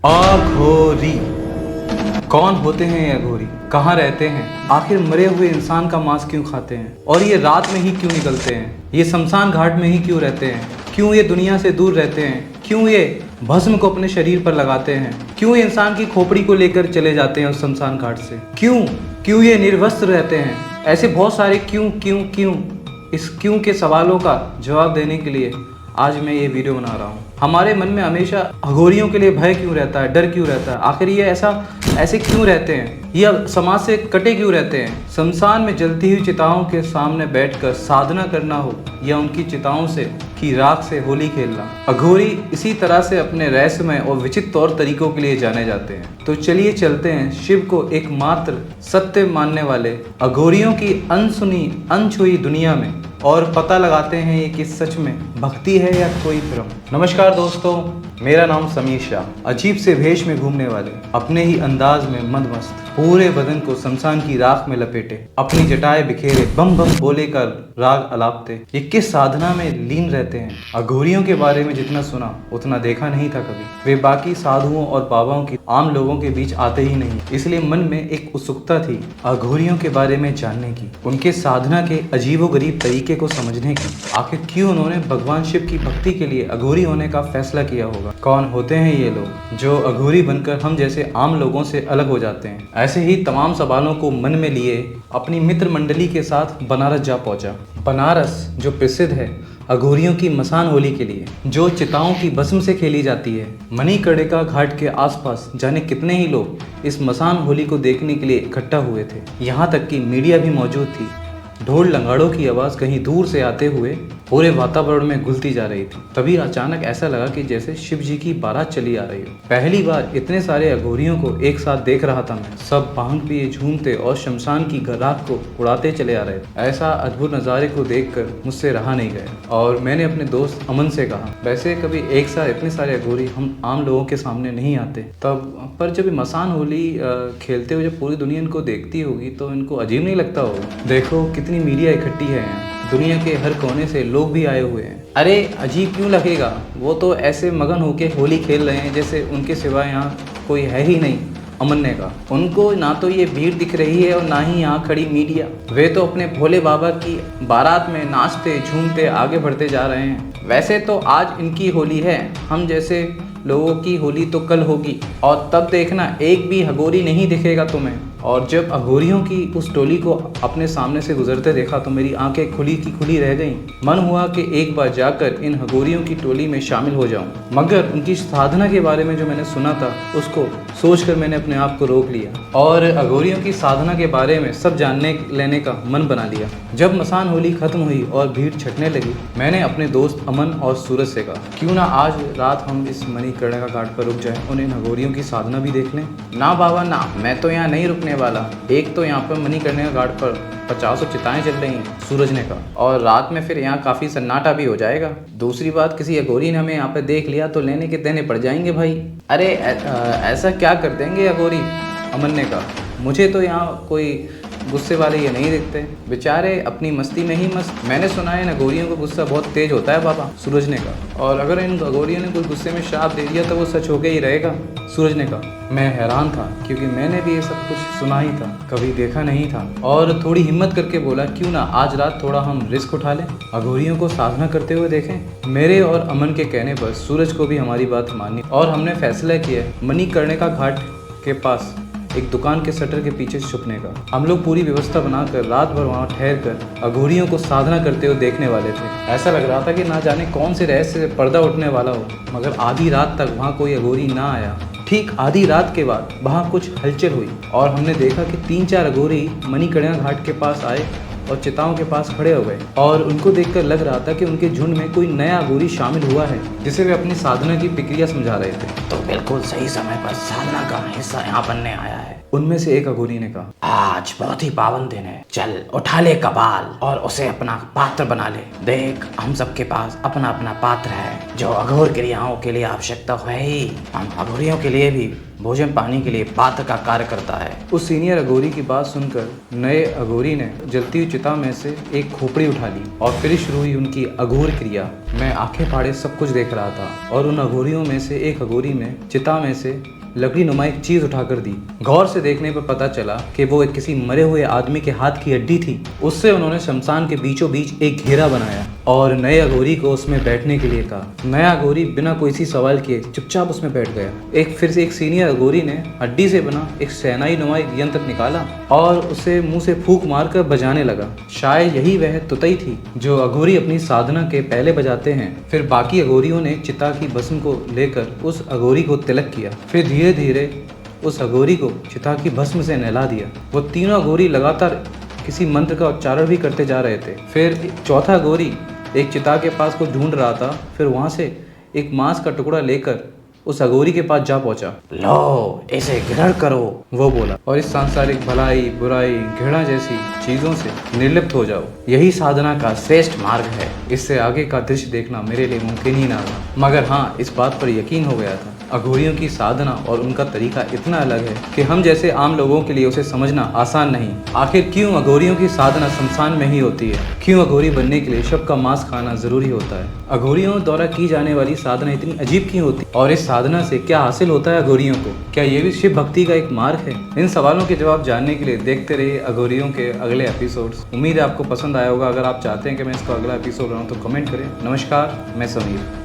अघोरी कौन होते हैं ये अघोरी? कहाँ रहते हैं? आखिर मरे हुए इंसान का मांस क्यों खाते हैं? और ये रात में ही क्यों निकलते हैं? ये शमशान घाट में ही क्यों रहते हैं? क्यों ये दुनिया से दूर रहते हैं? क्यों ये भस्म को अपने शरीर पर लगाते हैं? क्यों ये इंसान की खोपड़ी को लेकर चले जाते हैं उस शमशान घाट से? क्यों ये निर्वस्त्र रहते हैं? ऐसे बहुत सारे क्यों इस क्यों के सवालों का जवाब देने के लिए आज मैं ये वीडियो बना रहा हूँ। हमारे मन में हमेशा अघोरियों के लिए भय क्यों रहता है, डर क्यों रहता है? आखिर ये ऐसे क्यों रहते हैं? ये समाज से कटे क्यों रहते हैं? शमशान में जलती हुई चिताओं के सामने बैठकर साधना करना हो या उनकी चिताओं से की राख से होली खेलना, अघोरी इसी तरह से अपने रहस्यमय और विचित्र तौर तरीकों के लिए जाने जाते हैं। तो चलिए चलते हैं शिव को एकमात्र सत्य मानने वाले अघोरियों की अनसुनी अनछुई दुनिया में और पता लगाते हैं ये कि सच में भक्ति है या कोई भ्रम। नमस्कार दोस्तों, मेरा नाम समीर शाह। अजीब से भेष में घूमने वाले, अपने ही अंदाज में मंदमस्त, पूरे बदन को शमशान की राख में लपेटे, अपनी जटाएं बिखेरे बम बम बोले का राग अलापते, ये किस साधना में लीन रहते हैं? अघोरियों के बारे में जितना सुना उतना देखा नहीं था कभी। वे बाकी साधुओं और बाबाओं की आम लोगों के बीच आते ही नहीं, इसलिए मन में एक उत्सुकता थी अघोरियों के बारे में जानने की, उनके साधना के अजीबोगरीब तरीके को समझने की। आखिर क्यों उन्होंने भगवान शिव की भक्ति के लिए अघोरी होने का फैसला किया होगा? कौन होते हैं ये लोग जो अघोरी बनकर हम जैसे आम लोगों से अलग हो जाते हैं? ऐसे ही तमाम सवालों को मन में लिए अपनी मित्र मंडली के साथ बनारस जा पहुंचा। बनारस जो प्रसिद्ध है अघोरियों की मसान होली के लिए, जो चिताओं की भस्म से खेली जाती है। मणिकर्णिका घाट के आसपास जाने कितने ही लोग इस मसान होली को देखने के लिए इकट्ठा हुए थे। यहाँ तक कि मीडिया भी मौजूद थी। ढोल लंगाड़ों की आवाज़ कहीं दूर से आते हुए पूरे वातावरण में घुलती जा रही थी। तभी अचानक ऐसा लगा कि जैसे शिव जी की बारात चली आ रही हो। पहली बार इतने सारे अघोरियों को एक साथ देख रहा था मैं। सब भांग पिए झूमते और शमशान की राख को उड़ाते चले आ रहे थे। ऐसा अद्भुत नज़ारे को देखकर मुझसे रहा नहीं गया और मैंने अपने दोस्त अमन से कहा, वैसे कभी एक साथ इतने सारे अघोरी हम आम लोगों के सामने नहीं आते तब, पर जब मसान होली खेलते हुए जब पूरी दुनिया इनको देखती होगी तो इनको अजीब नहीं लगता होगा? देखो कितनी मीडिया इकट्ठी है यहाँ, दुनिया के हर कोने से लोग भी आए हुए हैं। अरे अजीब क्यों लगेगा? वो तो ऐसे मगन होके होली खेल रहे हैं जैसे उनके सिवा यहाँ कोई है ही नहीं। अमन ने कहा, उनको ना तो ये भीड़ दिख रही है और ना ही यहाँ खड़ी मीडिया। वे तो अपने भोले बाबा की बारात में नाचते झूमते आगे बढ़ते जा रहे हैं। वैसे तो आज इनकी होली है, हम जैसे लोगों की होली तो कल होगी और तब देखना एक भी अघोरी नहीं दिखेगा तुम्हें। और जब अघोरियों की उस टोली को अपने सामने से गुजरते देखा तो मेरी आंखें खुली की खुली रह गईं। मन हुआ कि एक बार जाकर इन अघोरियों की टोली में शामिल हो जाऊं, मगर उनकी साधना के बारे में जो मैंने सुना था उसको सोचकर मैंने अपने आप को रोक लिया और अघोरियों की साधना के बारे में सब जानने लेने का मन बना लिया। जब मसान होली खत्म हुई और भीड़ छटने लगी, मैंने अपने दोस्त अमन और सूरज से कहा, क्यों ना आज रात हम इस मणिकर्णिका घाट पर रुक जाएं और इन अघोरियों की साधना भी देख लें? ना बाबा ना, मैं तो यहाँ नहीं रुकने वाला। एक तो यहाँ पर मणिकर्णिका घाट पर 50 चिताएं जल रही हैं, सूरज ने कहा, और रात में फिर यहाँ काफ़ी सन्नाटा भी हो जाएगा। दूसरी बात, किसी अघोरी ने हमें यहाँ पे देख लिया तो लेने के देने पड़ जाएंगे भाई। अरे ऐसा क्या कर देंगे अघोरी? अमन ने कहा, मुझे तो यहाँ कोई गुस्से वाले ये नहीं दिखते, बेचारे अपनी मस्ती में ही मस्त। मैंने सुना है इन अघोरियों का गुस्सा बहुत तेज होता है बाबा, सूरज ने कहा, और अगर इन अघोरियों ने कोई गुस्से में श्राप दे दिया तो वो सच हो गया ही रहेगा, सूरज ने कहा। मैं हैरान था क्योंकि मैंने भी ये सब कुछ सुना ही था, कभी देखा नहीं था, और थोड़ी हिम्मत करके बोला, क्यों ना आज रात थोड़ा हम रिस्क उठा लें, अघोरियों को साधना करते हुए देखें। मेरे और अमन के कहने पर सूरज को भी हमारी बात मानी और हमने फैसला किया मणिकर्णिका घाट के पास एक दुकान के शटर के पीछे छुपने का। हम लोग पूरी व्यवस्था बनाकर रात भर वहाँ ठहर कर अघोरियों को साधना करते हुए देखने वाले थे। ऐसा लग रहा था कि ना जाने कौन से रहस्य से पर्दा उठने वाला हो, मगर आधी रात तक वहाँ कोई अघोरी ना आया। ठीक आधी रात के बाद वहाँ कुछ हलचल हुई और हमने देखा कि 3-4 अघोरी मणिकर्णिका घाट के पास आए और चिताओं के पास खड़े हो गए, और उनको देखकर लग रहा था कि उनके झुंड में कोई नया अघोरी शामिल हुआ है जिसे वे अपनी साधना की प्रक्रिया समझा रहे थे। तो बिल्कुल सही समय पर साधना का हिस्सा यहाँ बनने आया है, उनमें से एक अघोरी ने कहा, आज बहुत ही पावन दिन है, चल उठा ले कपाल और उसे अपना पात्र बना ले। देख हम सबके पास अपना अपना पात्र है, जो अघोर क्रियाओं के लिए आवश्यकता है ही, हम अघोरियों के लिए भी भोजन पाने के लिए पात्र का कार्य करता है। उस सीनियर अघोरी की बात सुनकर नए अघोरी ने जलती हुई चिता में से एक खोपड़ी उठा ली और फिर शुरू हुई उनकी अघोर क्रिया। मैं आंखें फाड़े सब कुछ देख रहा था और उन अघोरियों में से एक अघोरी ने चिता में से लकड़ी नुमा एक चीज उठाकर दी। गौर से देखने पर पता चला कि वो एक किसी मरे हुए आदमी के हाथ की हड्डी थी। उससे उन्होंने शमशान के बीचों बीच एक घेरा बनाया और नए अघोरी को उसमें बैठने के लिए कहा। नया अघोरी बिना कोई सी सवाल किए चुपचाप उसमें बैठ गया। फिर से एक सीनियर अघोरी ने हड्डी से बना एक शहनाई नुमा एक यंत्र निकाला और उसे मुंह से फूंक मारकर बजाने लगा। शायद यही वह तुतई थी जो अघोरी अपनी साधना के पहले बजाते हैं। फिर बाकी अघोरियों ने चिता की भस्म को लेकर उस अघोरी को तिलक किया। फिर धीरे धीरे उस अघोरी को चिता की भस्म से नहला दिया। वो तीनों अघोरी लगातार किसी मंत्र का उच्चारण भी करते जा रहे थे। फिर चौथा अघोरी एक चिता के पास को ढूंढ रहा था। फिर वहां से एक मांस का टुकड़ा लेकर उस अघोरी के पास जा पहुंचा। लो, इसे ग्रहण करो, वो बोला, और इस सांसारिक भलाई बुराई घृणा जैसी चीजों से निर्लिप्त हो जाओ। यही साधना का श्रेष्ठ मार्ग है। इससे आगे का दृश्य देखना मेरे लिए मुमकिन ही ना था, मगर हाँ, इस बात पर यकीन हो गया था अघोरियों की साधना और उनका तरीका इतना अलग है कि हम जैसे आम लोगों के लिए उसे समझना आसान नहीं। आखिर क्यों अघोरियों की साधना शमशान में ही होती है? क्यों अघोरी बनने के लिए शव का मांस खाना जरूरी होता है? अघोरियों द्वारा की जाने वाली साधना इतनी अजीब क्यों होती है? और इस साधना से क्या हासिल होता है अघोरियों को? क्या ये भी शिव भक्ति का एक मार्ग है? इन सवालों के जवाब जानने के लिए देखते रहिए अघोरियों के अगले एपिसोड्स। उम्मीद है आपको पसंद आया होगा। अगर आप चाहते हैं कि मैं इसका अगला एपिसोड बनाऊं तो कमेंट करें। नमस्कार, मैं समीर।